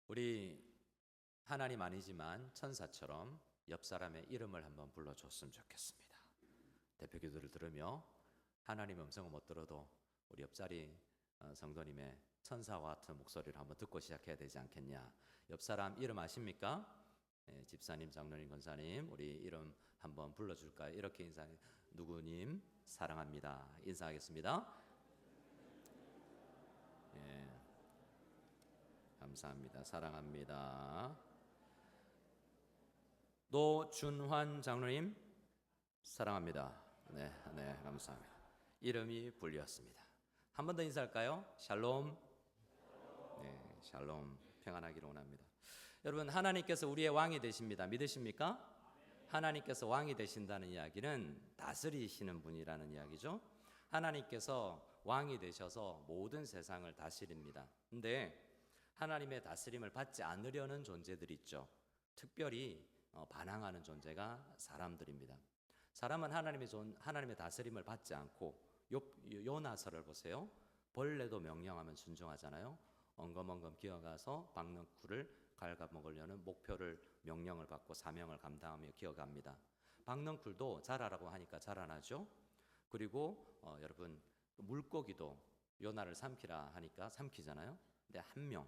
우리 하나님 아니지만 천사처럼 옆 사람의 이름을 한번 불러줬으면 좋겠습니다. 대표 기도를 들으며 하나님의 음성을 못 들어도 우리 옆자리 성도님의 천사와 같은 목소리를 한번 듣고 시작해야 되지 않겠냐. 옆 사람 이름 아십니까? 집사님, 장로님, 권사님, 우리 이름 한번 불러줄까요? 이렇게 인사해. 누구님 사랑합니다. 인사하겠습니다. 예, 감사합니다. 사랑합니다. 노준환 장로님 사랑합니다. 네, 감사합니다. 이름이 불렸습니다. 한 번 더 인사할까요? 샬롬. 네, 샬롬. 평안하기를 원합니다. 여러분, 하나님께서 우리의 왕이 되십니다. 믿으십니까? 하나님께서 왕이 되신다는 이야기는 다스리시는 분이라는 이야기죠. 하나님께서 왕이 되셔서 모든 세상을 다스립니다. 근데 하나님의 다스림을 받지 않으려는 존재들이 있죠. 특별히 반항하는 존재가 사람들입니다. 사람은 하나님의 다스림을 받지 않고 요나서를 보세요. 벌레도 명령하면 순종하잖아요. 엉금엉금 기어가서 박넝쿨을 갉아먹으려는 목표를 명령을 받고 사명을 감당하며 기어갑니다. 박넝쿨도 자라라고 하니까 자라나죠. 그리고 여러분 물고기도 요나를 삼키라 하니까 삼키잖아요. 근데 한 명,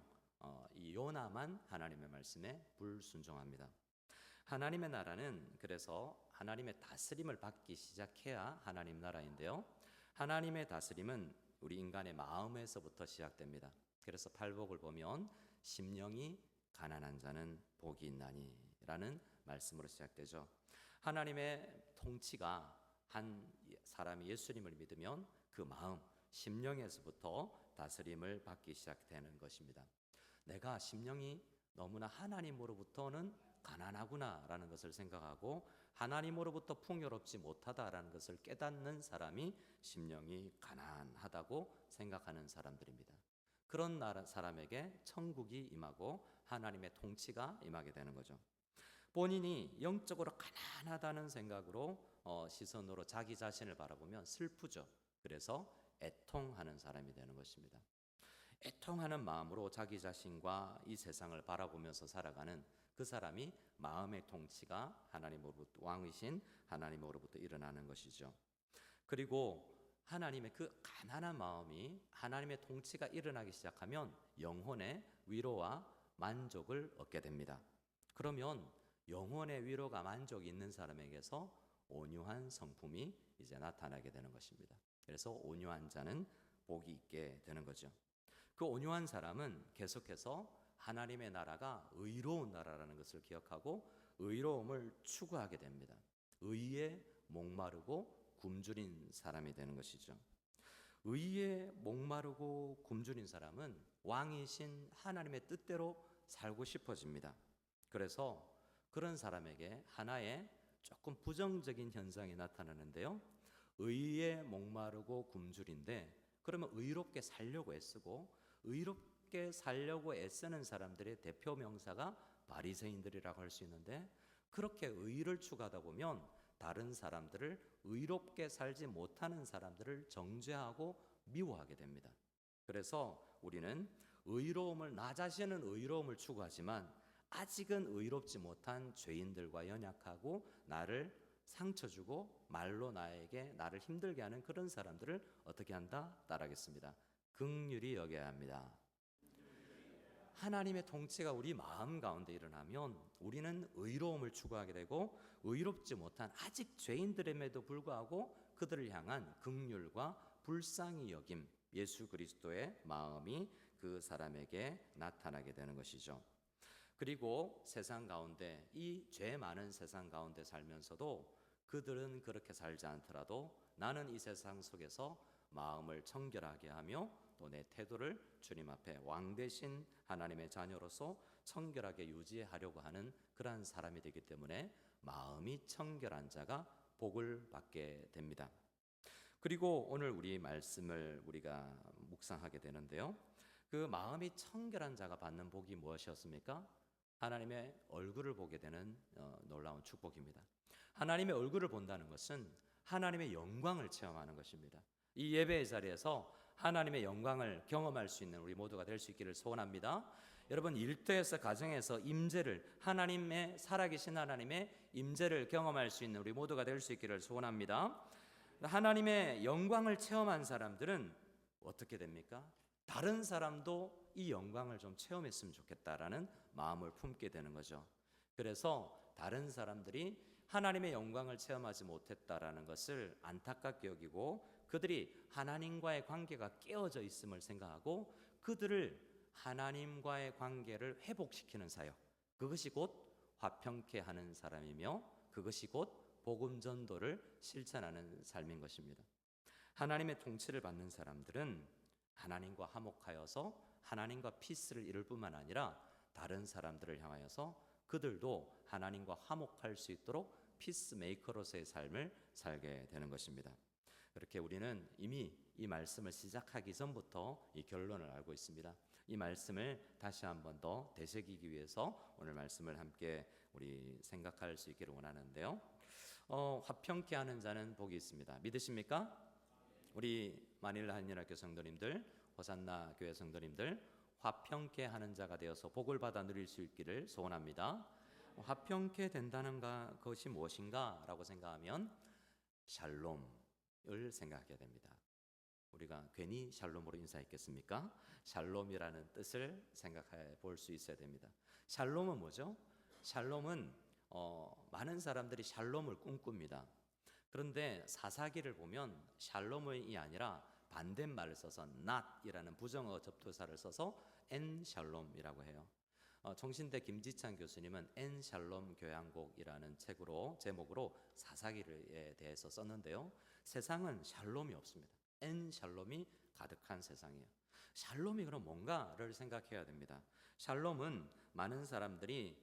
이 요나만 하나님의 말씀에 불순종합니다. 하나님의 나라는 그래서 하나님의 다스림을 받기 시작해야 하나님 나라인데요. 하나님의 다스림은 우리 인간의 마음에서부터 시작됩니다. 그래서 팔복을 보면 심령이 가난한 자는 복이 있나니 라는 말씀으로 시작되죠. 하나님의 통치가 한 사람이 예수님을 믿으면 그 마음, 심령에서부터 다스림을 받기 시작되는 것입니다. 내가 심령이 너무나 하나님으로부터는 가난하구나라는 것을 생각하고 하나님으로부터 풍요롭지 못하다라는 것을 깨닫는 사람이 심령이 가난하다고 생각하는 사람들입니다. 그런 사람에게 천국이 임하고 하나님의 통치가 임하게 되는 거죠. 본인이 영적으로 가난하다는 생각으로 시선으로 자기 자신을 바라보면 슬프죠. 그래서 애통하는 사람이 되는 것입니다. 애통하는 마음으로 자기 자신과 이 세상을 바라보면서 살아가는 그 사람이 마음의 통치가 하나님으로부터 왕이신 하나님으로부터 일어나는 것이죠. 그리고 하나님의 그 가난한 마음이 하나님의 통치가 일어나기 시작하면 영혼의 위로와 만족을 얻게 됩니다. 그러면 영혼의 위로가 만족이 있는 사람에게서 온유한 성품이 이제 나타나게 되는 것입니다. 그래서 온유한 자는 복이 있게 되는 거죠. 그 온유한 사람은 계속해서 하나님의 나라가 의로운 나라라는 것을 기억하고 의로움을 추구하게 됩니다. 의에 목마르고 굶주린 사람이 되는 것이죠. 의에 목마르고 굶주린 사람은 왕이신 하나님의 뜻대로 살고 싶어집니다. 그래서 그런 사람에게 하나의 조금 부정적인 현상이 나타나는데요. 의에 목마르고 굶주린데 그러면 의롭게 살려고 애쓰고 의롭게 살려고 애쓰는 사람들의 대표 명사가 바리새인들이라고 할 수 있는데 그렇게 의를 추구하다 보면 다른 사람들을 의롭게 살지 못하는 사람들을 정죄하고 미워하게 됩니다. 그래서 우리는 의로움을 나 자신은 의로움을 추구하지만 아직은 의롭지 못한 죄인들과 연약하고 나를 상처 주고 말로 나를 힘들게 하는 그런 사람들을 어떻게 한다? 따라하겠습니다. 긍휼히 여겨야 합니다. 하나님의 통치가 우리 마음 가운데 일어나면 우리는 의로움을 추구하게 되고 의롭지 못한 아직 죄인들임에도 불구하고 그들을 향한 긍휼과 불쌍히 여김, 예수 그리스도의 마음이 그 사람에게 나타나게 되는 것이죠. 그리고 세상 가운데 이 죄 많은 세상 가운데 살면서도 그들은 그렇게 살지 않더라도 나는 이 세상 속에서 마음을 청결하게 하며 또 내 태도를 주님 앞에 왕 대신 하나님의 자녀로서 청결하게 유지하려고 하는 그러한 사람이 되기 때문에 마음이 청결한 자가 복을 받게 됩니다. 그리고 오늘 우리 말씀을 우리가 묵상하게 되는데요. 그 마음이 청결한 자가 받는 복이 무엇이었습니까? 하나님의 얼굴을 보게 되는 놀라운 축복입니다. 하나님의 얼굴을 본다는 것은 하나님의 영광을 체험하는 것입니다. 이 예배의 자리에서 하나님의 영광을 경험할 수 있는 우리 모두가 될 수 있기를 소원합니다. 여러분 일터에서 가정에서 임재를 하나님의 살아계신 하나님의 임재를 경험할 수 있는 우리 모두가 될 수 있기를 소원합니다. 하나님의 영광을 체험한 사람들은 어떻게 됩니까? 다른 사람도 이 영광을 좀 체험했으면 좋겠다라는 마음을 품게 되는 거죠. 그래서 다른 사람들이 하나님의 영광을 체험하지 못했다라는 것을 안타깝게 여기고 그들이 하나님과의 관계가 깨어져 있음을 생각하고 그들을 하나님과의 관계를 회복시키는 사역, 그것이 곧 화평케 하는 사람이며 그것이 곧 복음 전도를 실천하는 삶인 것입니다. 하나님의 통치를 받는 사람들은 하나님과 화목하여서 하나님과 피스를 이룰 뿐만 아니라 다른 사람들을 향하여서 그들도 하나님과 화목할 수 있도록 피스메이커로서의 삶을 살게 되는 것입니다. 그렇게 우리는 이미 이 말씀을 시작하기 전부터 이 결론을 알고 있습니다. 이 말씀을 다시 한 번 더 되새기기 위해서 오늘 말씀을 함께 우리 생각할 수 있기를 원하는데요. 화평케 하는 자는 복이 있습니다. 믿으십니까? 우리 마닐라 한인학교 성도님들, 호산나 교회 성도님들, 화평케 하는 자가 되어서 복을 받아 누릴 수 있기를 소원합니다. 화평케 된다는 것이 무엇인가 라고 생각하면 샬롬을 생각하게 됩니다. 우리가 괜히 샬롬으로 인사했겠습니까? 샬롬이라는 뜻을 생각해 볼 수 있어야 됩니다. 샬롬은 뭐죠? 샬롬은 많은 사람들이 샬롬을 꿈꿉니다. 그런데 사사기를 보면 샬롬이 아니라 반대말을 써서 not이라는 부정어 접두사를 써서 엔샬롬이라고 해요. 총신대 김지찬 교수님은 엔샬롬 교양곡이라는 책으로 제목으로 사사기에 대해서 썼는데요. 세상은 샬롬이 없습니다. 엔샬롬이 가득한 세상이에요. 샬롬이 그럼 뭔가를 생각해야 됩니다. 샬롬은 많은 사람들이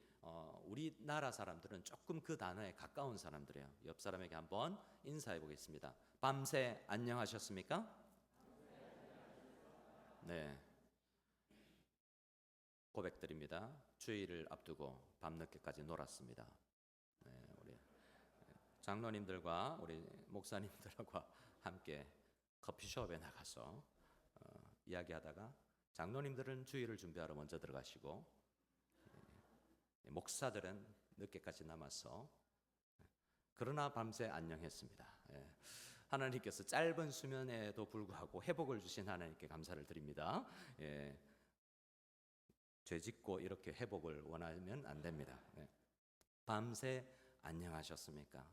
우리나라 사람들은 조금 그 단어에 가까운 사람들이에요. 옆 사람에게 한번 인사해 보겠습니다. 밤새 안녕하셨습니까? 네. 고백드립니다. 주일을 앞두고 밤늦게까지 놀았습니다. 네, 우리 장로님들과 우리 목사님들과 함께 커피숍에 나가서 이야기하다가 장로님들은 주일을 준비하러 먼저 들어가시고 목사들은 늦게까지 남아서 그러나 밤새 안녕했습니다. 하나님께서 짧은 수면에도 불구하고 회복을 주신 하나님께 감사를 드립니다. 죄짓고 이렇게 회복을 원하면 안 됩니다. 밤새 안녕하셨습니까?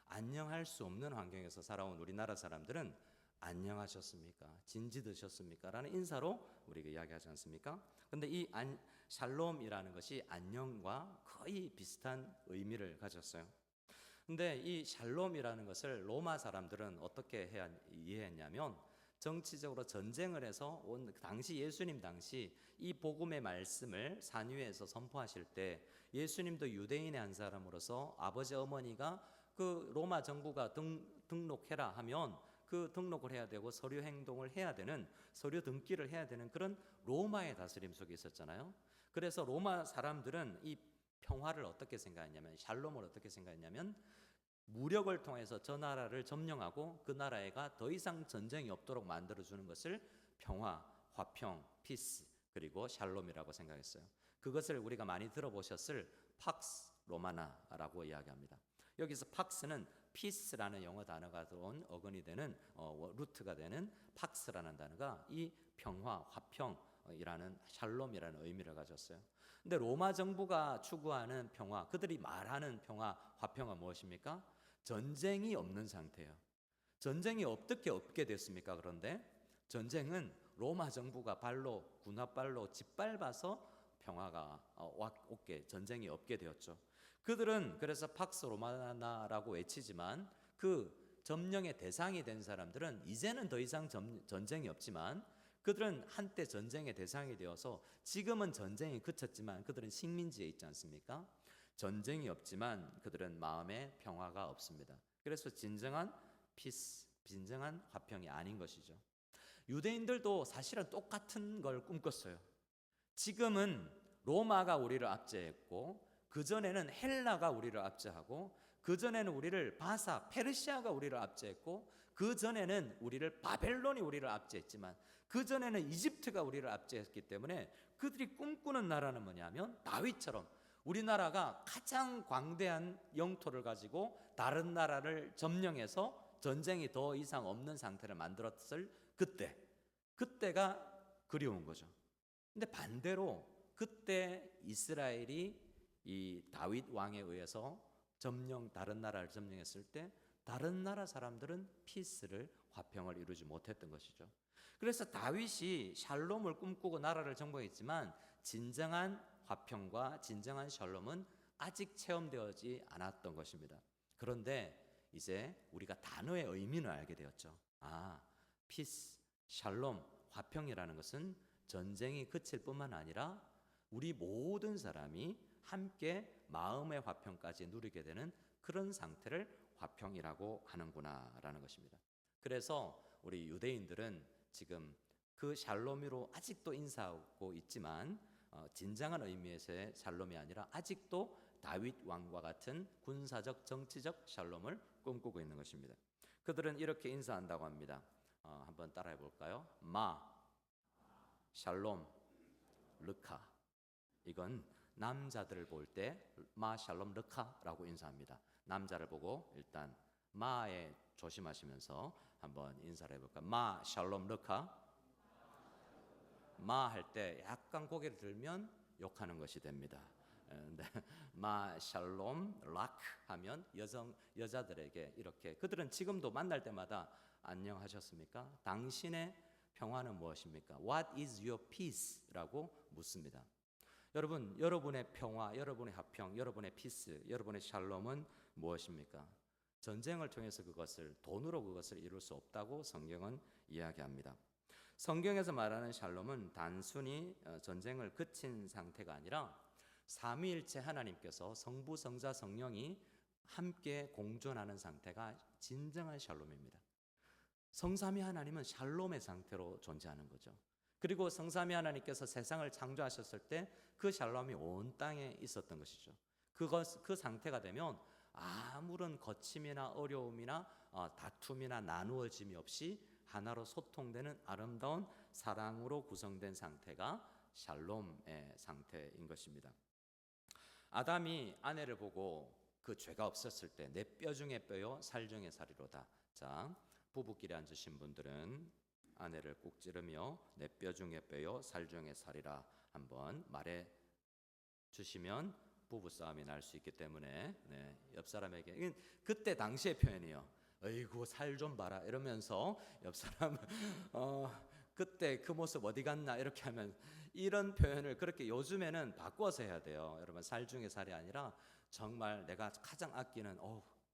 안녕할 수 없는 환경에서 살아온 우리나라 사람들은 안녕하셨습니까? 진지 드셨습니까? 라는 인사로 우리가 이야기하지 않습니까? 그런데 이 샬롬이라는 것이 안녕과 거의 비슷한 의미를 가졌어요. 근데 이 샬롬이라는 것을 로마 사람들은 어떻게 이해했냐면 정치적으로 전쟁을 해서 당시 예수님 당시 이 복음의 말씀을 산 위에서 선포하실 때 예수님도 유대인의 한 사람으로서 아버지 어머니가 그 로마 정부가 등록해라 하면 그 등록을 해야 되고 서류 행동을 해야 되는 서류 등기를 해야 되는 그런 로마의 다스림 속에 있었잖아요. 그래서 로마 사람들은 이 평화를 어떻게 생각했냐면 샬롬을 어떻게 생각했냐면 무력을 통해서 저 나라를 점령하고 그 나라에가 더 이상 전쟁이 없도록 만들어주는 것을 평화, 화평, 피스 그리고 샬롬이라고 생각했어요. 그것을 우리가 많이 들어보셨을 팍스 로마나라고 이야기합니다. 여기서 팍스는 피스라는 영어 단어가 들어온 어근이 되는 루트가 되는 팍스라는 단어가 이 평화, 화평이라는 샬롬이라는 의미를 가졌어요. 근데 로마 정부가 추구하는 평화, 그들이 말하는 평화, 화평은 무엇입니까? 전쟁이 없는 상태예요. 전쟁이 어떻게 없게 됐습니까? 그런데 전쟁은 로마 정부가 군합발로 짓밟아서 평화가 없게, 전쟁이 없게 되었죠. 그들은 그래서 팍스 로마나라고 외치지만 그 점령의 대상이 된 사람들은 이제는 더 이상 전쟁이 없지만 그들은 한때 전쟁의 대상이 되어서 지금은 전쟁이 그쳤지만 그들은 식민지에 있지 않습니까? 전쟁이 없지만 그들은 마음에 평화가 없습니다. 그래서 진정한 피스, 진정한 화평이 아닌 것이죠. 유대인들도 사실은 똑같은 걸 꿈꿨어요. 지금은 로마가 우리를 압제했고 그전에는 헬라가 우리를 압제하고 그전에는 우리를 페르시아가 우리를 압제했고 그전에는 우리를 바벨론이 우리를 압제했지만 그전에는 이집트가 우리를 압제했기 때문에 그들이 꿈꾸는 나라는 뭐냐면 다윗처럼 우리나라가 가장 광대한 영토를 가지고 다른 나라를 점령해서 전쟁이 더 이상 없는 상태를 만들었을 그때가 그리운 거죠. 근데 반대로 그때 이스라엘이 이 다윗 왕에 의해서 다른 나라를 점령했을 때 다른 나라 사람들은 피스를 화평을 이루지 못했던 것이죠. 그래서 다윗이 샬롬을 꿈꾸고 나라를 정복했지만 진정한 화평과 진정한 샬롬은 아직 체험되어지 않았던 것입니다. 그런데 이제 우리가 단어의 의미는 알게 되었죠. 피스, 샬롬, 화평이라는 것은 전쟁이 그칠 뿐만 아니라 우리 모든 사람이 함께 마음의 화평까지 누리게 되는 그런 상태를 화평이라고 하는구나라는 것입니다. 그래서 우리 유대인들은 지금 그 샬롬으로 아직도 인사하고 있지만 진정한 의미에서의 샬롬이 아니라 아직도 다윗 왕과 같은 군사적 정치적 샬롬을 꿈꾸고 있는 것입니다. 그들은 이렇게 인사한다고 합니다. 한번 따라해 볼까요? 마, 샬롬, 르카. 이건 남자들을 볼 때 마, 샬롬, 르카라고 인사합니다. 남자를 보고 일단 마에 조심하시면서 한번 인사를 해볼까요? 마, 샬롬, 르카. 마 할 때 약간 고개를 들면 욕하는 것이 됩니다. 마, 샬롬, 락 하면 여자들에게 이렇게 그들은 지금도 만날 때마다 안녕하셨습니까? 당신의 평화는 무엇입니까? What is your peace? 라고 묻습니다. 여러분, 여러분의 평화, 여러분의 화평, 여러분의 피스, 여러분의 샬롬은 무엇입니까? 전쟁을 통해서 돈으로 그것을 이룰 수 없다고 성경은 이야기합니다. 성경에서 말하는 샬롬은 단순히 전쟁을 그친 상태가 아니라 삼위일체 하나님께서 성부, 성자, 성령이 함께 공존하는 상태가 진정한 샬롬입니다. 성삼위 하나님은 샬롬의 상태로 존재하는 거죠. 그리고 성삼위 하나님께서 세상을 창조하셨을 때 그 샬롬이 온 땅에 있었던 것이죠. 그 상태가 되면 아무런 거침이나 어려움이나 다툼이나 나누어짐이 없이 하나로 소통되는 아름다운 사랑으로 구성된 상태가 샬롬의 상태인 것입니다. 아담이 아내를 보고 그 죄가 없었을 때 내 뼈 중에 뼈요 살 중에 살이로다. 자, 부부끼리 앉으신 분들은 아내를 꼭 찌르며 내 뼈 중에 뼈요 살 중에 살이라 한번 말해 주시면 부부싸움이 날 수 있기 때문에 옆 사람에게 그때 당시의 표현이요. 어이구 살 좀 봐라 이러면서 옆 사람 그때 그 모습 어디 갔나 이렇게 하면 이런 표현을 그렇게 요즘에는 바꿔서 해야 돼요. 여러분 살 중에 살이 아니라 정말 내가 가장 아끼는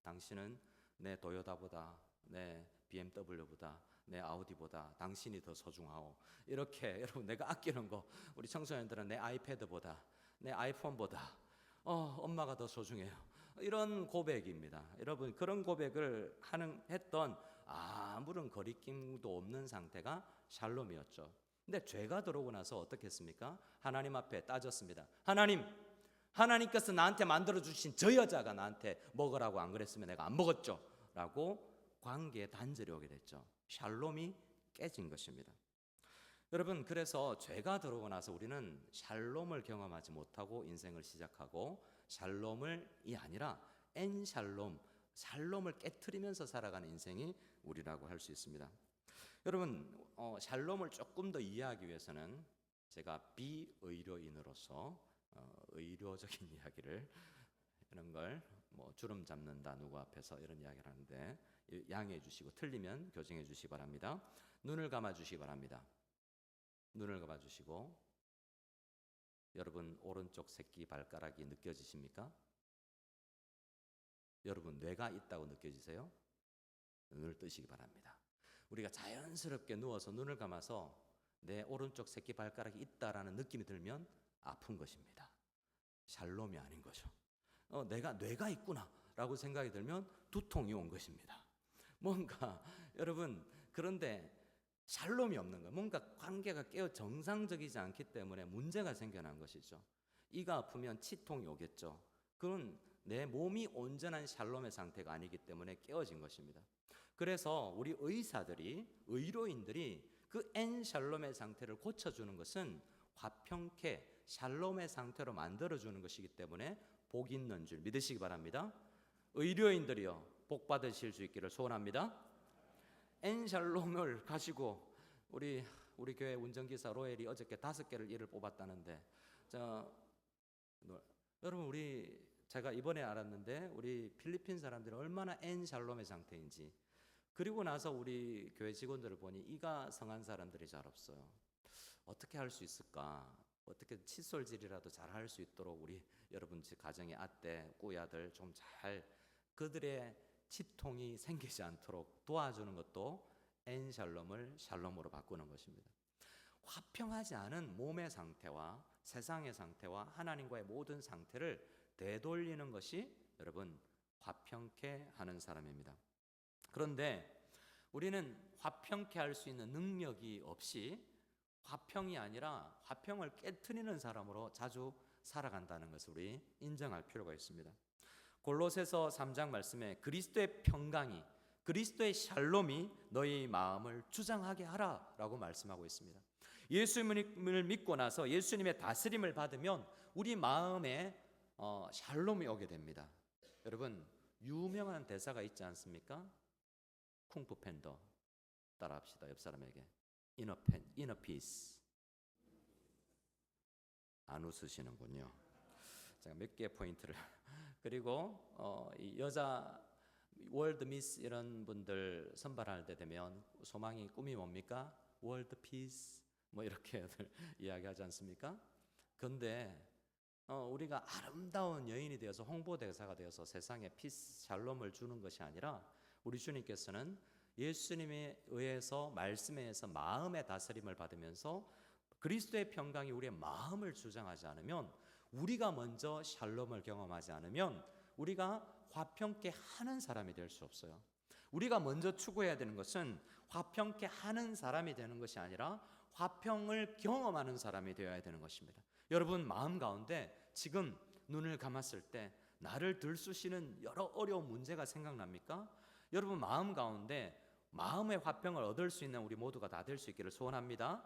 당신은 내 도요타보다 내 BMW보다 내 아우디보다 당신이 더 소중하오. 이렇게 여러분 내가 아끼는 거 우리 청소년들은 내 아이패드보다 내 아이폰보다 엄마가 더 소중해요. 이런 고백입니다. 여러분 그런 고백을 했던 아무런 거리낌도 없는 상태가 샬롬이었죠. 근데 죄가 들어오고 나서 어떻게 했습니까? 하나님 앞에 따졌습니다. 하나님께서 나한테 만들어주신 저 여자가 나한테 먹으라고 안 그랬으면 내가 안 먹었죠 라고 관계에 단절이 오게 됐죠. 샬롬이 깨진 것입니다. 여러분 그래서 죄가 들어오고 나서 우리는 샬롬을 경험하지 못하고 인생을 시작하고 샬롬이 아니라 엔샬롬, 샬롬을 깨트리면서 살아가는 인생이 우리라고 할 수 있습니다. 여러분 샬롬을 조금 더 이해하기 위해서는 제가 비의료인으로서 의료적인 이야기를 이런 걸 주름 잡는다 누구 앞에서 이런 이야기를 하는데 양해해 주시고 틀리면 교정해 주시기 바랍니다. 눈을 감아 주시기 바랍니다. 눈을 감아 주시고 여러분 오른쪽 새끼 발가락이 느껴지십니까? 여러분 뇌가 있다고 느껴지세요? 눈을 뜨시기 바랍니다. 우리가 자연스럽게 누워서 눈을 감아서 내 오른쪽 새끼 발가락이 있다라는 느낌이 들면 아픈 것입니다. 샬롬이 아닌 거죠. 내가 뇌가 있구나라고 생각이 들면 두통이 온 것입니다. 뭔가 여러분 그런데 샬롬이 없는 거예요. 뭔가 관계가 정상적이지 않기 때문에 문제가 생겨난 것이죠. 이가 아프면 치통이 오겠죠. 그건 내 몸이 온전한 샬롬의 상태가 아니기 때문에 깨어진 것입니다. 그래서 우리 의사들이 의료인들이 그 엔샬롬의 상태를 고쳐주는 것은 화평케 샬롬의 상태로 만들어주는 것이기 때문에 복 있는 줄 믿으시기 바랍니다. 의료인들이여 복 받으실 수 있기를 소원합니다. 엔샬롬을 가지고 우리 교회 운전기사 로엘이 어저께 5개를 일을 뽑았다는데, 여러분 제가 이번에 알았는데 우리 필리핀 사람들은 얼마나 엔샬롬의 상태인지. 그리고 나서 우리 교회 직원들을 보니 이가 성한 사람들이 잘 없어요. 어떻게 할 수 있을까? 어떻게 칫솔질이라도 잘 할 수 있도록 우리 여러분 가정의 아떼, 꾸야들 좀 잘 그들의 치통이 생기지 않도록 도와주는 것도 엔샬롬을 샬롬으로 바꾸는 것입니다. 화평하지 않은 몸의 상태와 세상의 상태와 하나님과의 모든 상태를 되돌리는 것이 여러분 화평케 하는 사람입니다. 그런데 우리는 화평케 할 수 있는 능력이 없이 화평이 아니라 화평을 깨트리는 사람으로 자주 살아간다는 것을 우리 인정할 필요가 있습니다. 골로새서 3장 말씀에 그리스도의 평강이, 그리스도의 샬롬이 너희 마음을 주장하게 하라라고 말씀하고 있습니다. 예수님을 믿고 나서 예수님의 다스림을 받으면 우리 마음에 샬롬이 오게 됩니다. 여러분 유명한 대사가 있지 않습니까? 쿵푸 팬더 따라합시다. 옆 사람에게 inner peace. 안 웃으시는군요. 제가 몇 개의 포인트를 그리고 이 여자 월드 미스 이런 분들 선발할 때 되면 소망이 꿈이 뭡니까? 월드 피스 뭐 이렇게들 이야기하지 않습니까? 그런데 우리가 아름다운 여인이 되어서 홍보대사가 되어서 세상에 피스 샬롬을 주는 것이 아니라 우리 주님께서는 예수님에 의해서 말씀에 의해서 마음의 다스림을 받으면서 그리스도의 평강이 우리의 마음을 주장하지 않으면, 우리가 먼저 샬롬을 경험하지 않으면 우리가 화평케 하는 사람이 될 수 없어요. 우리가 먼저 추구해야 되는 것은 화평케 하는 사람이 되는 것이 아니라 화평을 경험하는 사람이 되어야 되는 것입니다. 여러분 마음 가운데 지금 눈을 감았을 때 나를 들쑤시는 여러 어려운 문제가 생각납니까? 여러분 마음 가운데 마음의 화평을 얻을 수 있는 우리 모두가 다 될 수 있기를 소원합니다.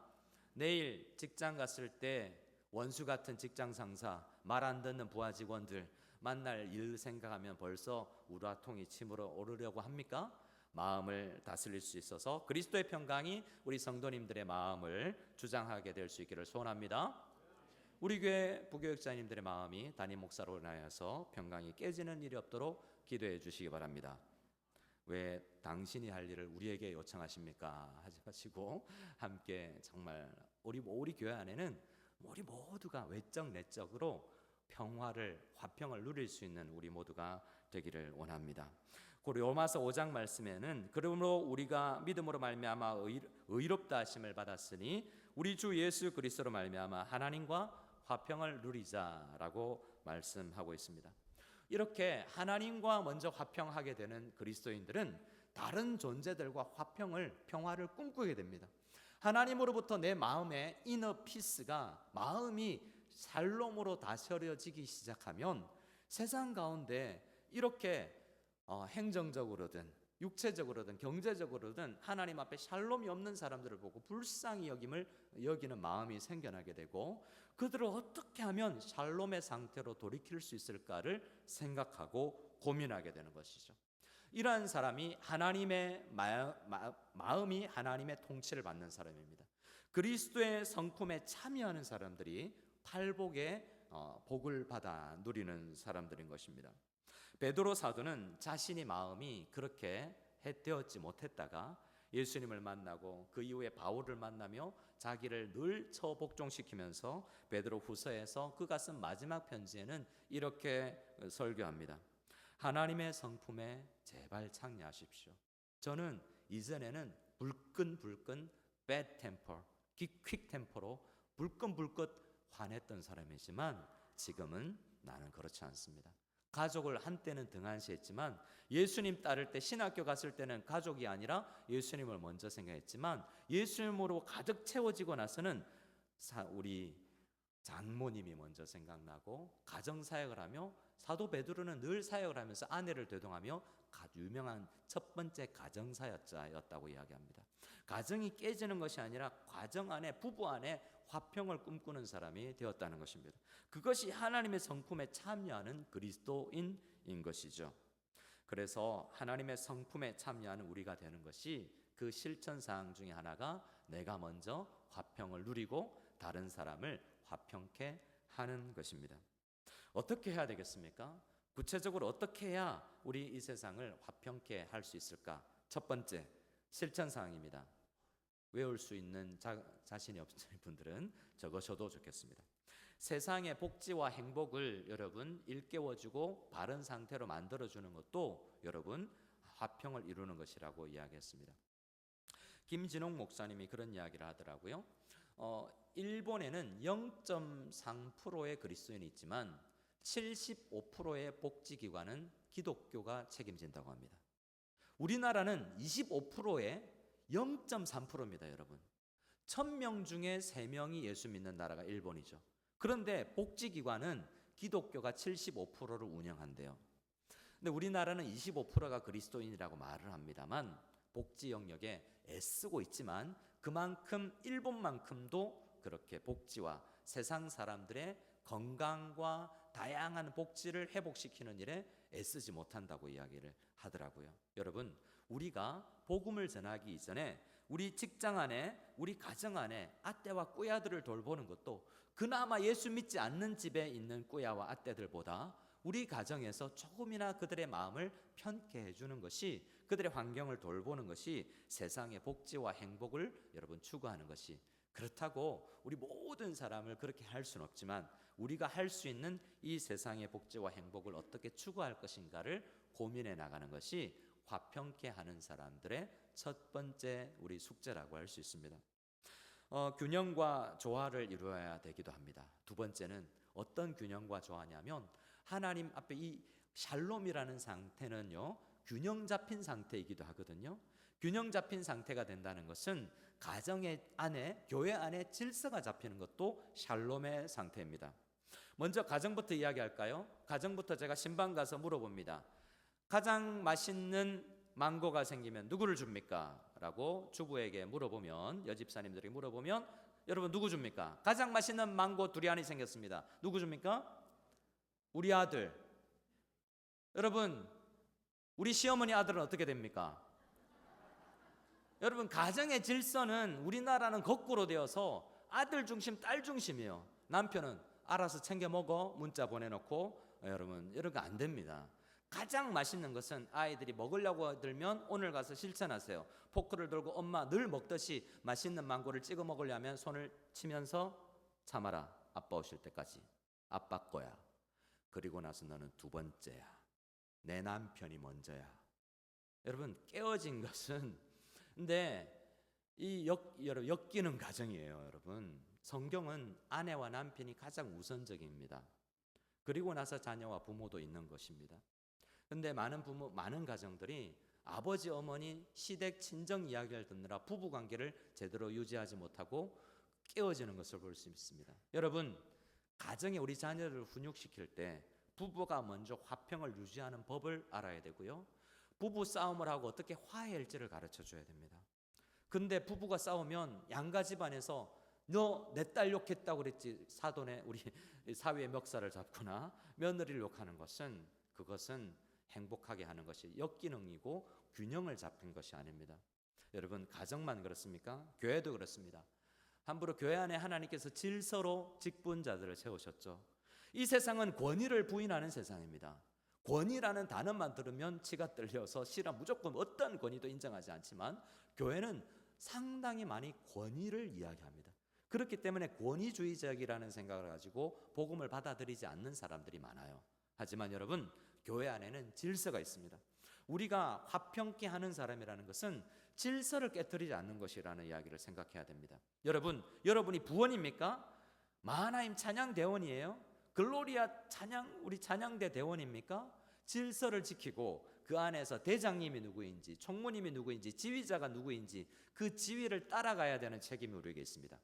내일 직장 갔을 때 원수 같은 직장 상사, 말 안 듣는 부하 직원들 만날 일 생각하면 벌써 우라통이 침으로 오르려고 합니까? 마음을 다스릴 수 있어서 그리스도의 평강이 우리 성도님들의 마음을 주장하게 될 수 있기를 소원합니다. 우리 교회 부교육자님들의 마음이 담임 목사로 인하여서 평강이 깨지는 일이 없도록 기도해 주시기 바랍니다. 왜 당신이 할 일을 우리에게 요청하십니까? 하지 마시고 함께 정말 우리 교회 안에는 우리 모두가 외적 내적으로 평화를, 화평을 누릴 수 있는 우리 모두가 되기를 원합니다. 로마서 5장 말씀에는 그러므로 우리가 믿음으로 말미암아 의롭다 하심을 받았으니 우리 주 예수 그리스도로 말미암아 하나님과 화평을 누리자라고 말씀하고 있습니다. 이렇게 하나님과 먼저 화평하게 되는 그리스도인들은 다른 존재들과 평화를 꿈꾸게 됩니다. 하나님으로부터 내 마음의 이너 피스가, 마음이 샬롬으로 다스려지기 시작하면 세상 가운데 이렇게 행정적으로든 육체적으로든 경제적으로든 하나님 앞에 샬롬이 없는 사람들을 보고 불쌍히 여기는 마음이 생겨나게 되고, 그들을 어떻게 하면 샬롬의 상태로 돌이킬 수 있을까를 생각하고 고민하게 되는 것이죠. 이러한 사람이 하나님의 마음이 하나님의 통치를 받는 사람입니다. 그리스도의 성품에 참여하는 사람들이 팔복의 복을 받아 누리는 사람들인 것입니다. 베드로 사도는 자신의 마음이 그렇게 되었지 못했다가 예수님을 만나고 그 이후에 바울을 만나며 자기를 늘 처복종시키면서 베드로 후서에서 그가 쓴 마지막 편지에는 이렇게 설교합니다. 하나님의 성품에 제발 창리하십시오. 저는 이전에는 불끈 bad temper, quick temper로 불끈 화냈던 사람이지만 지금은 나는 그렇지 않습니다. 가족을 한때는 등한시했지만 예수님 따를 때 신학교 갔을 때는 가족이 아니라 예수님을 먼저 생각했지만 예수님으로 가득 채워지고 나서는 우리 장모님이 먼저 생각나고 가정사역을 하며 사도 베드로는 늘 사역을 하면서 아내를 대동하며 유명한 첫 번째 가정사역자였다고 이야기합니다. 가정이 깨지는 것이 아니라 가정 안에, 부부 안에 화평을 꿈꾸는 사람이 되었다는 것입니다. 그것이 하나님의 성품에 참여하는 그리스도인인 것이죠. 그래서 하나님의 성품에 참여하는 우리가 되는 것이 그 실천 사항 중에 하나가 내가 먼저 화평을 누리고 다른 사람을 화평케 하는 것입니다. 어떻게 해야 되겠습니까? 구체적으로 어떻게 해야 우리 이 세상을 화평케 할 수 있을까? 첫 번째, 실천 사항입니다. 외울 수 있는 자신이 없는 분들은 적으셔도 좋겠습니다. 세상의 복지와 행복을 여러분 일깨워주고 바른 상태로 만들어주는 것도 여러분 화평을 이루는 것이라고 이야기했습니다. 김진홍 목사님이 그런 이야기를 하더라고요. 일본에는 0.3%의 그리스도인이 있지만 75%의 복지기관은 기독교가 책임진다고 합니다. 우리나라는 25%의 0.3%입니다, 여러분. 1000명 중에 3명이 예수 믿는 나라가 일본이죠. 그런데 복지기관은 기독교가 75%를 운영한대요. 근데 우리나라는 25%가 그리스도인이라고 말을 합니다만 복지 영역에 애쓰고 있지만 그만큼 일본만큼도 그렇게 복지와 세상 사람들의 건강과 다양한 복지를 회복시키는 일에 애쓰지 못한다고 이야기를 하더라고요. 여러분, 우리가 복음을 전하기 이전에 우리 직장 안에, 우리 가정 안에 아떼와 꾸야들을 돌보는 것도 그나마 예수 믿지 않는 집에 있는 꾸야와 아떼들보다 우리 가정에서 조금이나 그들의 마음을 편케 해주는 것이, 그들의 환경을 돌보는 것이 세상의 복지와 행복을 여러분 추구하는 것이, 그렇다고 우리 모든 사람을 그렇게 할 수는 없지만 우리가 할 수 있는 이 세상의 복지와 행복을 어떻게 추구할 것인가를 고민해 나가는 것이 화평케 하는 사람들의 첫 번째 우리 숙제라고 할 수 있습니다. 균형과 조화를 이루어야 되기도 합니다. 두 번째는 어떤 균형과 조화냐면 하나님 앞에 이 샬롬이라는 상태는요, 균형 잡힌 상태이기도 하거든요. 균형 잡힌 상태가 된다는 것은 가정의 안에, 교회 안에 질서가 잡히는 것도 샬롬의 상태입니다. 먼저 가정부터 이야기할까요? 가정부터 제가 신방 가서 물어봅니다. 가장 맛있는 망고가 생기면 누구를 줍니까? 라고 주부에게 물어보면, 여집사님들에게 물어보면 여러분 누구 줍니까? 가장 맛있는 망고 두리안이 생겼습니다. 누구 줍니까? 우리 아들. 여러분, 우리 시어머니 아들은 어떻게 됩니까? 여러분, 가정의 질서는 우리나라는 거꾸로 되어서 아들 중심, 딸 중심이에요. 남편은 알아서 챙겨 먹어 문자 보내놓고, 여러분 이런 거 안 됩니다. 가장 맛있는 것은 아이들이 먹으려고 들면 오늘 가서 실천하세요. 포크를 들고 엄마 늘 먹듯이 맛있는 망고를 찍어 먹으려면 손을 치면서 참아라, 아빠 오실 때까지. 아빠 거야. 그리고 나서 너는 두 번째야. 내 남편이 먼저야. 여러분, 깨어진 것은, 근데 이 엮이는 가정이에요. 여러분, 성경은 아내와 남편이 가장 우선적입니다. 그리고 나서 자녀와 부모도 있는 것입니다. 근데 많은 가정들이 아버지 어머니 시댁 친정 이야기를 듣느라 부부 관계를 제대로 유지하지 못하고 깨어지는 것을 볼 수 있습니다. 여러분, 가정에 우리 자녀를 훈육시킬 때 부부가 먼저 화평을 유지하는 법을 알아야 되고요, 부부 싸움을 하고 어떻게 화해할지를 가르쳐 줘야 됩니다. 근데 부부가 싸우면 양가 집안에서 너 내 딸 욕했다고 그랬지, 사돈의 우리 사위의 멱살을 잡거나 며느리를 욕하는 것은, 그것은 행복하게 하는 것이 역기능이고 균형을 잡힌 것이 아닙니다. 여러분, 가정만 그렇습니까? 교회도 그렇습니다. 함부로 교회 안에 하나님께서 질서로 직분자들을 세우셨죠. 이 세상은 권위를 부인하는 세상입니다. 권위라는 단어만 들으면 치가 떨려서 싫어, 무조건 어떤 권위도 인정하지 않지만 교회는 상당히 많이 권위를 이야기합니다. 그렇기 때문에 권위주의적이라는 생각을 가지고 복음을 받아들이지 않는 사람들이 많아요. 하지만 여러분, 교회 안에는 질서가 있습니다. 우리가 화평케 하는 사람이라는 것은 질서를 깨뜨리지 않는 것이라는 이야기를 생각해야 됩니다. 여러분이 부원입니까? 마하나임 찬양대원이에요? 글로리아 찬양, 우리 찬양대 대원입니까? 질서를 지키고 그 안에서 대장님이 누구인지, 총무님이 누구인지, 지휘자가 누구인지 그 지휘를 따라가야 되는 책임이 우리에게 있습니다.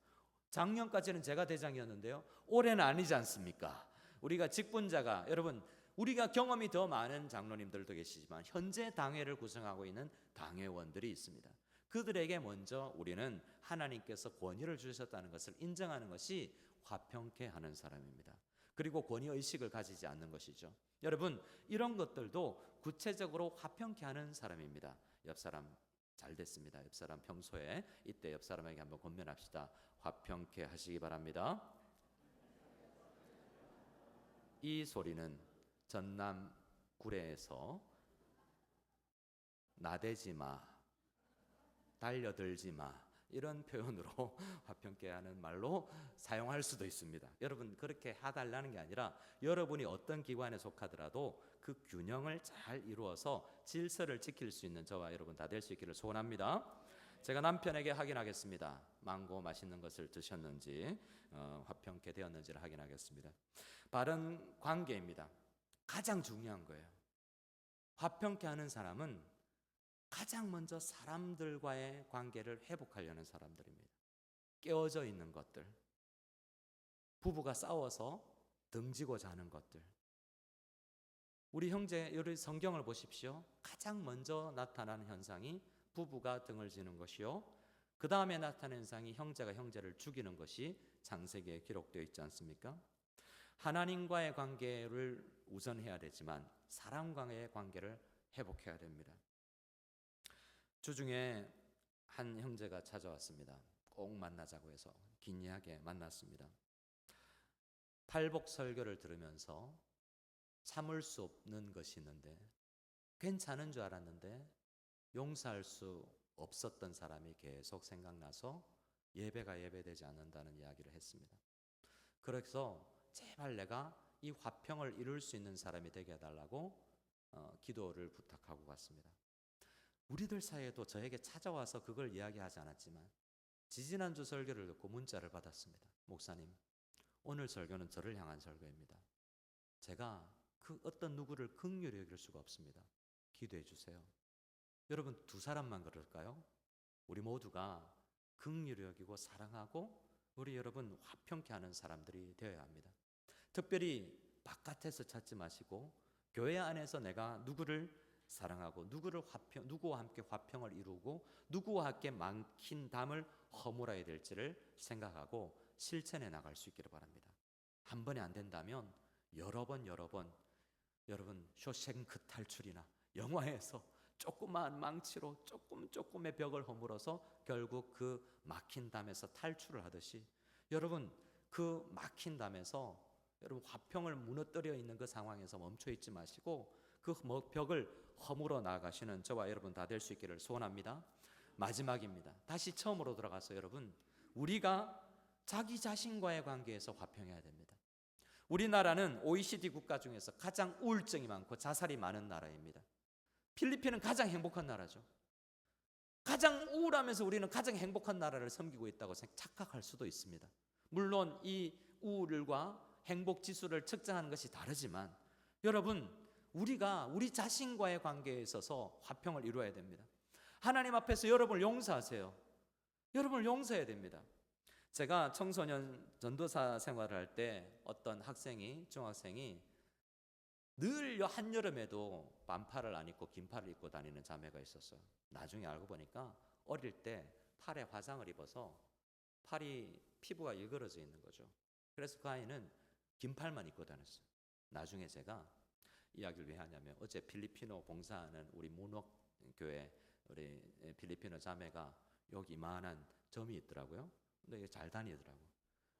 작년까지는 제가 대장이었는데요, 올해는 아니지 않습니까? 우리가 직분자가, 여러분, 우리가 경험이 더 많은 장로님들도 계시지만 현재 당회를 구성하고 있는 당회원들이 있습니다. 그들에게 먼저 우리는 하나님께서 권위를 주셨다는 것을 인정하는 것이 화평케 하는 사람입니다. 그리고 권위의식을 가지지 않는 것이죠. 여러분, 이런 것들도 구체적으로 화평케 하는 사람입니다. 옆 사람 잘 됐습니다. 옆 사람 평소에 이때 옆 사람에게 한번 권면합시다. 화평케 하시기 바랍니다. 이 소리는 전남 구례에서 나대지 마, 달려들지 마, 이런 표현으로 화평케 하는 말로 사용할 수도 있습니다. 여러분, 그렇게 해달라는 게 아니라 여러분이 어떤 기관에 속하더라도 그 균형을 잘 이루어서 질서를 지킬 수 있는 저와 여러분 다 될 수 있기를 소원합니다. 제가 남편에게 확인하겠습니다. 망고 맛있는 것을 드셨는지, 화평케 되었는지를 확인하겠습니다. 바른 관계입니다. 가장 중요한 거예요. 화평케 하는 사람은 가장 먼저 사람들과의 관계를 회복하려는 사람들입니다. 깨어져 있는 것들, 부부가 싸워서 등지고 자는 것들. 우리 형제, 우리 성경을 보십시오. 가장 먼저 나타나는 현상이 부부가 등을 지는 것이요, 그 다음에 나타나는 현상이 형제가 형제를 죽이는 것이 창세기에 기록되어 있지 않습니까? 하나님과의 관계를 우선해야 되지만 사람과의 관계를 회복해야 됩니다. 주중에 한 형제가 찾아왔습니다. 꼭 만나자고 해서 긴이하게 만났습니다. 팔복 설교를 들으면서 참을 수 없는 것이 있는데, 괜찮은 줄 알았는데 용서할 수 없었던 사람이 계속 생각나서 예배가 예배되지 않는다는 이야기를 했습니다. 그래서 제발 내가 이 화평을 이룰 수 있는 사람이 되게 해달라고 기도를 부탁하고 갔습니다. 우리들 사이에도 저에게 찾아와서 그걸 이야기하지 않았지만 지지난주 설교를 듣고 문자를 받았습니다. 목사님, 오늘 설교는 저를 향한 설교입니다. 제가 그 어떤 누구를 긍휼히 여길 수가 없습니다. 기도해 주세요. 여러분, 두 사람만 그럴까요? 우리 모두가 긍휼히 여기고 사랑하고 우리 여러분 화평케 하는 사람들이 되어야 합니다. 특별히 바깥에서 찾지 마시고 교회 안에서 내가 누구를 사랑하고 누구와 함께 화평을 이루고 누구와 함께 막힌 담을 허물어야 될지를 생각하고 실천해 나갈 수 있기를 바랍니다. 한 번에 안 된다면 여러 번 여러분 쇼생크 탈출이나 영화에서 조그마한 망치로 조금의 벽을 허물어서 결국 그 막힌 담에서 탈출을 하듯이 여러분 그 막힌 담에서 여러분 화평을 무너뜨려 있는 그 상황에서 멈춰 있지 마시고 그 벽을 허물어 나가시는 저와 여러분 다 될 수 있기를 소원합니다. 마지막입니다. 다시 처음으로 돌아가서 여러분, 우리가 자기 자신과의 관계에서 화평해야 됩니다. 우리나라는 OECD 국가 중에서 가장 우울증이 많고 자살이 많은 나라입니다. 필리핀은 가장 행복한 나라죠. 가장 우울하면서 우리는 가장 행복한 나라를 섬기고 있다고 착각할 수도 있습니다. 물론 이 우울과 행복 지수를 측정하는 것이 다르지만 여러분, 우리가 우리 자신과의 관계에 있어서 화평을 이루어야 됩니다. 하나님 앞에서 여러분을 용서하세요. 여러분을 용서해야 됩니다. 제가 청소년 전도사 생활을 할 때 어떤 중학생이 늘 한여름에도 반팔을 안 입고 긴팔을 입고 다니는 자매가 있었어요. 나중에 알고 보니까 어릴 때 팔에 화상을 입어서 피부가 일그러져 있는 거죠. 그래서 그 아이는 긴팔만 입고 다녔어요. 나중에 제가 이야기를 왜 하냐면 어제 필리핀어 봉사하는 우리 문옥교회 우리 필리핀어 자매가 여기 이만한 점이 있더라고요. 근데 잘 다니더라고요.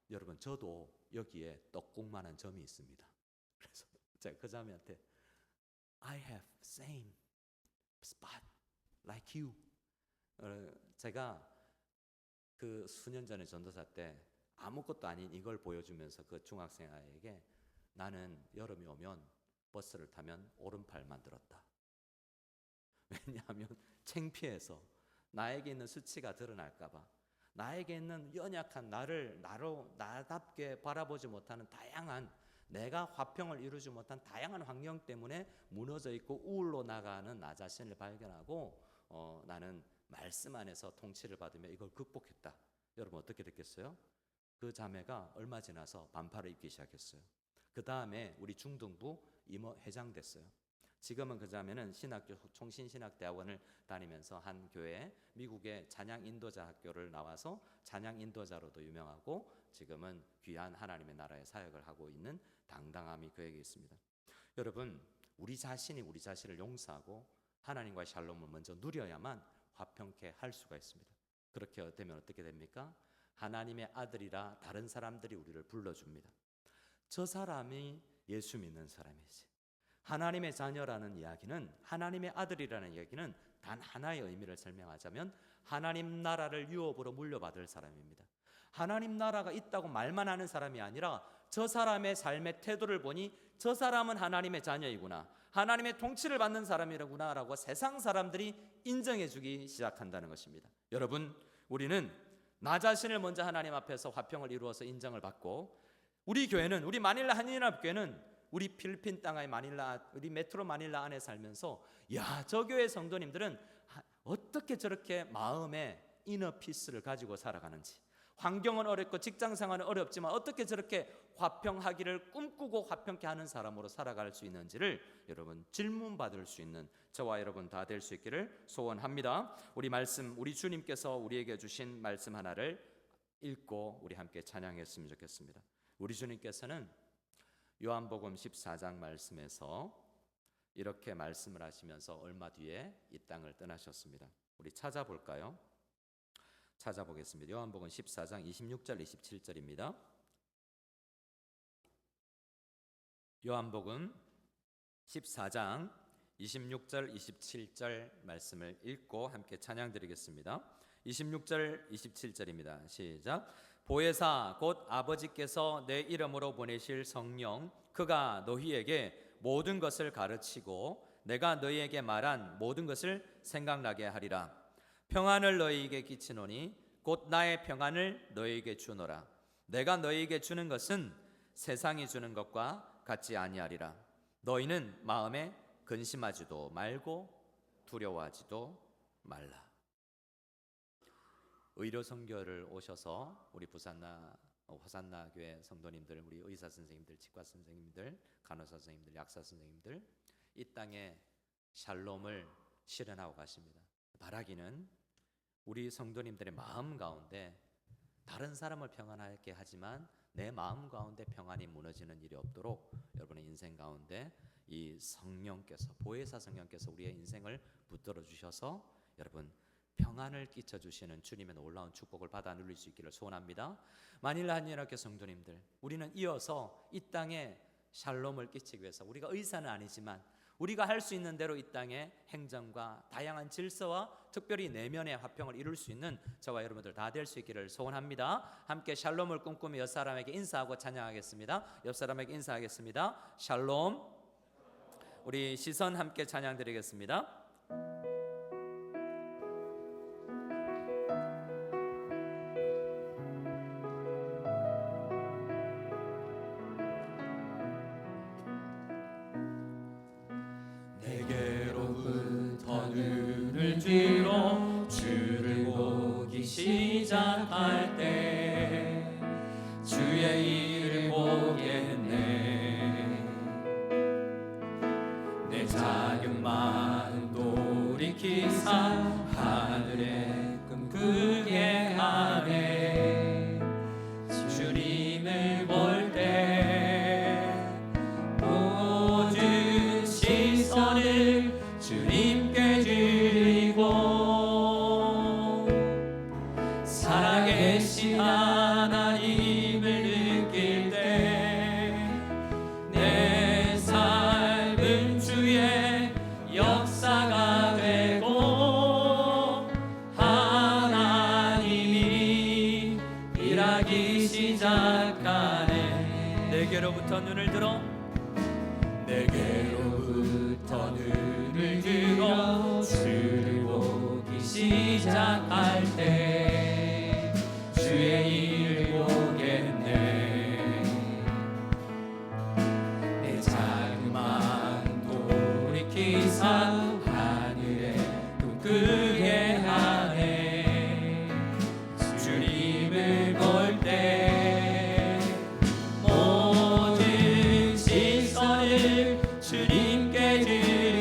여러분, 저도 여기에 떡국만한 점이 있습니다. 그래서 제가 그 자매한테 I have same spot like you. 제가 그 수년 전에 전도사 때 아무것도 아닌 이걸 보여주면서 그 중학생 아이에게 나는 여름이 오면 버스를 타면 오른팔만 들었다. 왜냐하면 창피해서 나에게 있는 수치가 드러날까봐, 나에게 있는 연약한 나답게 바라보지 못하는 다양한, 내가 화평을 이루지 못한 다양한 환경 때문에 무너져 있고 우울로 나가는 나 자신을 발견하고 나는 말씀 안에서 통치를 받으며 이걸 극복했다. 여러분 어떻게 됐겠어요? 그 자매가 얼마 지나서 반팔을 입기 시작했어요. 그 다음에 우리 중등부 임원 회장 됐어요. 지금은 그자면은 신학교 총신신학대학원을 다니면서 한 교회 미국의 찬양 인도자 학교를 나와서 찬양 인도자로도 유명하고 지금은 귀한 하나님의 나라의 사역을 하고 있는 당당함이 그에게 있습니다. 여러분, 우리 자신이 우리 자신을 용서하고 하나님과의 샬롬을 먼저 누려야만 화평케 할 수가 있습니다. 그렇게 되면 어떻게 됩니까? 하나님의 아들이라 다른 사람들이 우리를 불러줍니다. 저 사람이 예수 믿는 사람이지. 하나님의 자녀라는 이야기는, 하나님의 아들이라는 이야기는 단 하나의 의미를 설명하자면 하나님 나라를 유업으로 물려받을 사람입니다. 하나님 나라가 있다고 말만 하는 사람이 아니라 저 사람의 삶의 태도를 보니 저 사람은 하나님의 자녀이구나, 하나님의 통치를 받는 사람이구나 라고 세상 사람들이 인정해 주기 시작한다는 것입니다. 여러분, 우리는 나 자신을 먼저 하나님 앞에서 화평을 이루어서 인정을 받고, 우리 교회는, 우리 마닐라 한인연합교회는 우리 필리핀 땅의 마닐라, 우리 메트로 마닐라 안에 살면서 야, 저 교회 성도님들은 어떻게 저렇게 마음의 이너 피스를 가지고 살아가는지, 환경은 어렵고 직장 생활은 어렵지만 어떻게 저렇게 화평하기를 꿈꾸고 화평케 하는 사람으로 살아갈 수 있는지를 여러분 질문받을 수 있는 저와 여러분 다 될 수 있기를 소원합니다. 우리 말씀, 우리 주님께서 우리에게 주신 말씀 하나를 읽고 우리 함께 찬양했으면 좋겠습니다. 우리 주님께서는 요한복음 14장 말씀에서 이렇게 말씀을 하시면서 얼마 뒤에 이 땅을 떠나셨습니다. 우리 찾아볼까요? 찾아보겠습니다. 요한복음 14장 26절 27절입니다. 요한복음 14장 26절 27절 말씀을 읽고 함께 찬양 드리겠습니다. 26절 27절입니다. 시작. 보혜사 곧 아버지께서 내 이름으로 보내실 성령, 그가 너희에게 모든 것을 가르치고 내가 너희에게 말한 모든 것을 생각나게 하리라. 평안을 너희에게 끼치노니 곧 나의 평안을 너희에게 주노라. 내가 너희에게 주는 것은 세상이 주는 것과 같지 아니하리라. 너희는 마음에 근심하지도 말고 두려워하지도 말라. 의료 선교를 오셔서 우리 부산나 화산나 교회 성도님들, 우리 의사 선생님들, 치과 선생님들, 간호사 선생님들, 약사 선생님들, 이 땅에 샬롬을 실현하고 가십니다. 바라기는 우리 성도님들의 마음 가운데 다른 사람을 평안하게 하지만 내 마음 가운데 평안이 무너지는 일이 없도록 여러분의 인생 가운데 이 성령께서, 보혜사 성령께서 우리의 인생을 붙들어 주셔서 여러분 평안을 끼쳐주시는 주님의 놀라운 축복을 받아 누릴 수 있기를 소원합니다. 마닐라 한인연합교 성도님들, 우리는 이어서 이 땅에 샬롬을 끼치기 위해서, 우리가 의사는 아니지만 우리가 할 수 있는 대로 이 땅의 행정과 다양한 질서와 특별히 내면의 화평을 이룰 수 있는 저와 여러분들 다 될 수 있기를 소원합니다. 함께 샬롬을 꿈꾸며 옆 사람에게 인사하고 찬양하겠습니다. 옆 사람에게 인사하겠습니다. 샬롬. 우리 시선 함께 찬양 드리겠습니다. 들어 주를 보기 시작할 때 주의 일을 보겠네. 내 자격만 돌이키사 하늘에 꿈꾸게 하네. 주님을 볼 때 모든 시선을 주님께 드리고 살아계신 하나님을 느낄 때 내 삶은 주의 역사가 되고 하나님이 일하기 시작하네. 내게로부터 눈을 들어, 내게로부터 눈을 들어 주를 보기 시작할 때 주의 일을 보겠네. 내 자그마한 돌이키사 하늘에 꿈꾸게 하네. 주님을 볼 때 모든 시선을 주님께 드리고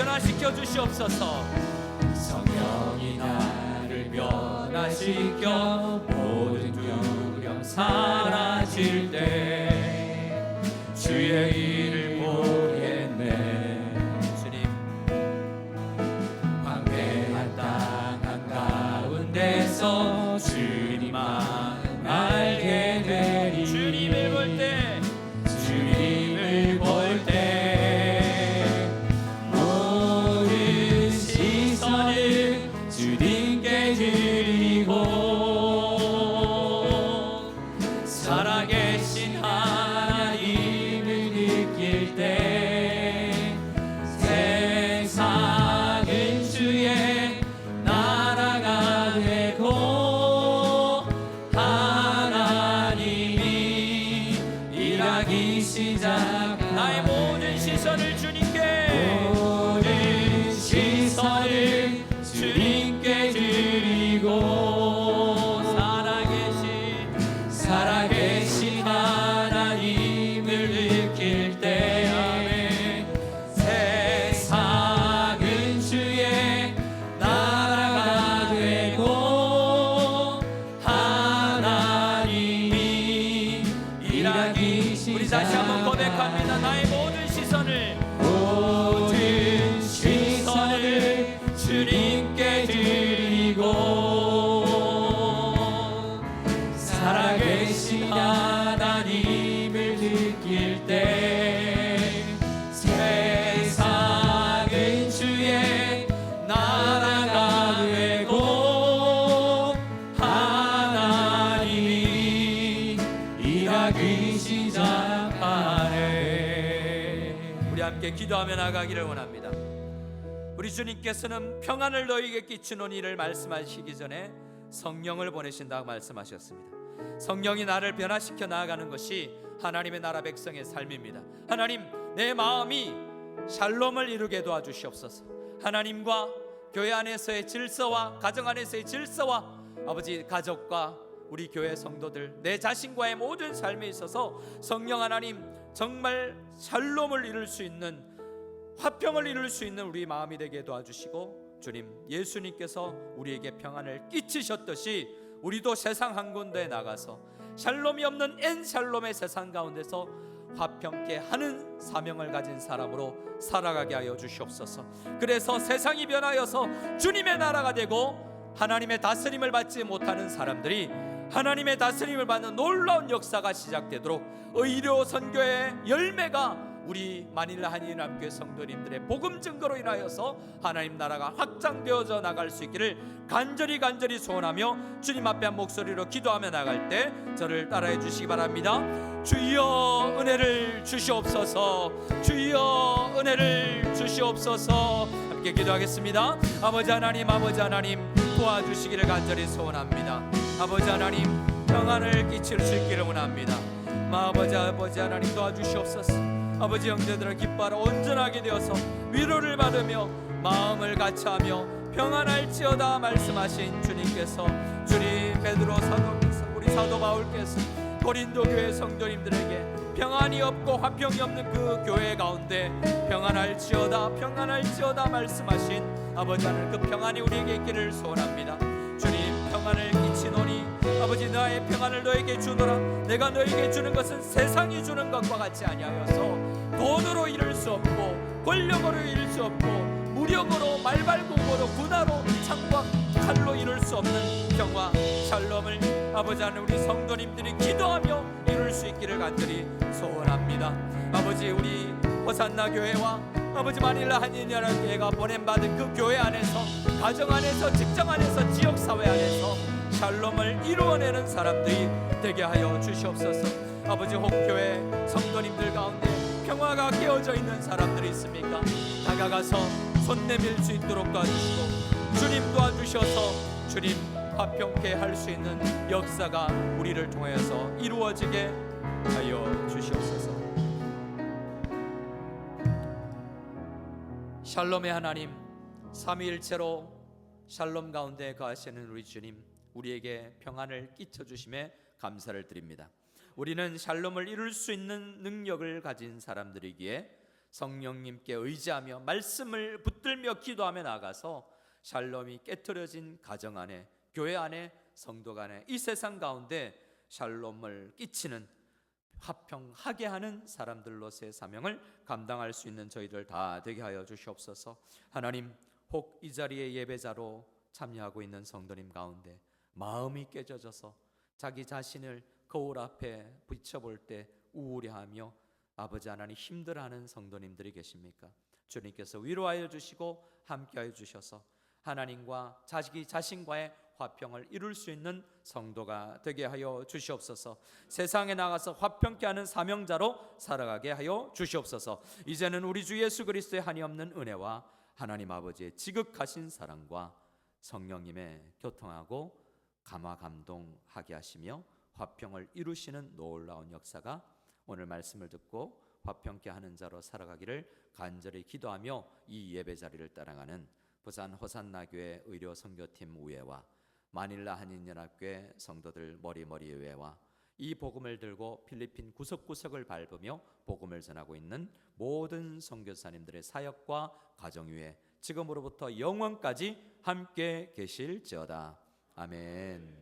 변화시켜 주시옵소서. 성령이 나를 변화시켜 모든 두려움 사라질 때 주의 일을 보겠네. 주님, 광대한 땅 한가운데서 주님만 알게 되리. 주님을 볼 때, 주님을 볼 때 모든 시선을 주님께 드리고 살아계신 하나님을 느낄 때 세상은 주의 나라가 되고 하나님이 일하기 시작. 나의 모든 시선을 주님께, 모든 시선을 주님께 드리고 살아계신 하나님을 느낄 때 세상은 주의 나라가 되고 하나님이 일하기 시작. 우리 다시 한번 고백합니다. 나의 모든 시선을 주님께 드리고 살아계신 하나님을 느낄 때 세상은 주의 나라가 되고 하나님이 일하기 시작하네. 우리 함께 기도하며 나가기를 원합니다. 우리 주님께서는 평안을 너희에게 끼치노니를 말씀하시기 전에 성령을 보내신다고 말씀하셨습니다. 성령이 나를 변화시켜 나아가는 것이 하나님의 나라 백성의 삶입니다. 하나님, 내 마음이 샬롬을 이루게 도와주시옵소서. 하나님과 교회 안에서의 질서와 가정 안에서의 질서와 아버지 가족과 우리 교회 성도들, 내 자신과의 모든 삶에 있어서 성령 하나님 정말 샬롬을 이룰 수 있는, 화평을 이룰 수 있는 우리 마음이 되게 도와주시고, 주님, 예수님께서 우리에게 평안을 끼치셨듯이 우리도 세상 한 군데에 나가서 샬롬이 없는 엔샬롬의 세상 가운데서 화평케 하는 사명을 가진 사람으로 살아가게 하여 주시옵소서. 그래서 세상이 변하여서 주님의 나라가 되고 하나님의 다스림을 받지 못하는 사람들이 하나님의 다스림을 받는 놀라운 역사가 시작되도록 의료 선교의 열매가 우리 마닐라 한인남교회 성도님들의 복음 증거로 인하여서 하나님 나라가 확장되어져 나갈 수 있기를 간절히 소원하며 주님 앞에 한 목소리로 기도하며 나갈 때 저를 따라해 주시기 바랍니다. 주여 은혜를 주시옵소서. 주여 은혜를 주시옵소서. 함께 기도하겠습니다. 아버지 하나님 도와주시기를 간절히 소원합니다. 아버지 하나님 평안을 끼칠 수 있기를 원합니다. 아버지 하나님 도와주시옵소서. 아버지 형제들을 기뻐하러 온전하게 되어서 위로를 받으며 마음을 같이하며 평안할지어다 말씀하신 주님께서, 주님 베드로 사도께서, 우리 사도 바울께서 고린도 교회 성도님들에게 평안이 없고 화평이 없는 그 교회 가운데 평안할지어다 말씀하신 아버지 하나님, 그 평안이 우리에게 있기를 소원합니다. 주님 평안을 끼치노니 아버지 나의 평안을 너에게 주노라. 내가 너에게 주는 것은 세상이 주는 것과 같이 아니하여서 돈으로 이룰 수 없고 권력으로 이룰 수 없고 무력으로 말발굽으로 군화로 창과 칼로 이룰 수 없는 평화 샬롬을 아버지 하나님 우리 성도님들이 기도하며 이룰 수 있기를 간절히 소원합니다. 아버지 우리 호산나 교회와 아버지 마닐라 한인연합교회가 보냄받은 그 교회 안에서, 가정 안에서, 직장 안에서, 지역사회 안에서 샬롬을 이루어내는 사람들이 되게 하여 주시옵소서. 아버지 혹교회 성도님들 가운데 평화가 깨어져 있는 사람들이 있습니까? 다가가서 손 내밀 수 있도록 도와주시고 주님 도와주셔서 주님 화평케 할 수 있는 역사가 우리를 통하여서 이루어지게 하여 주시옵소서. 샬롬의 하나님, 삼위일체로 샬롬 가운데 거하시는 우리 주님, 우리에게 평안을 끼쳐주심에 감사를 드립니다. 우리는 샬롬을 이룰 수 있는 능력을 가진 사람들이기에 성령님께 의지하며 말씀을 붙들며 기도하며 나가서 샬롬이 깨트려진 가정 안에, 교회 안에, 성도 간에, 이 세상 가운데 샬롬을 끼치는, 화평하게 하는 사람들로서의 사명을 감당할 수 있는 저희들 다 되게 하여 주시옵소서. 하나님, 혹 이 자리에 예배자로 참여하고 있는 성도님 가운데 마음이 깨져져서 자기 자신을 거울 앞에 비춰볼 때 우울해하며 아버지 하나님 힘들어하는 성도님들이 계십니까? 주님께서 위로하여 주시고 함께하여 주셔서 하나님과 자기 자신과의 화평을 이룰 수 있는 성도가 되게 하여 주시옵소서. 세상에 나가서 화평케 하는 사명자로 살아가게 하여 주시옵소서. 이제는 우리 주 예수 그리스도의 한이 없는 은혜와 하나님 아버지의 지극하신 사랑과 성령님의 교통하고 감화 감동하게 하시며 화평을 이루시는 놀라운 역사가 오늘 말씀을 듣고 화평케 하는 자로 살아가기를 간절히 기도하며 이 예배 자리를 따라가는 부산 호산나교회 의료 선교팀 우회와 마닐라 한인연합교회 성도들 머리머리 의회와 이 복음을 들고 필리핀 구석구석을 밟으며 복음을 전하고 있는 모든 선교사님들의 사역과 가정 위에 지금으로부터 영원까지 함께 계실지어다. 아멘.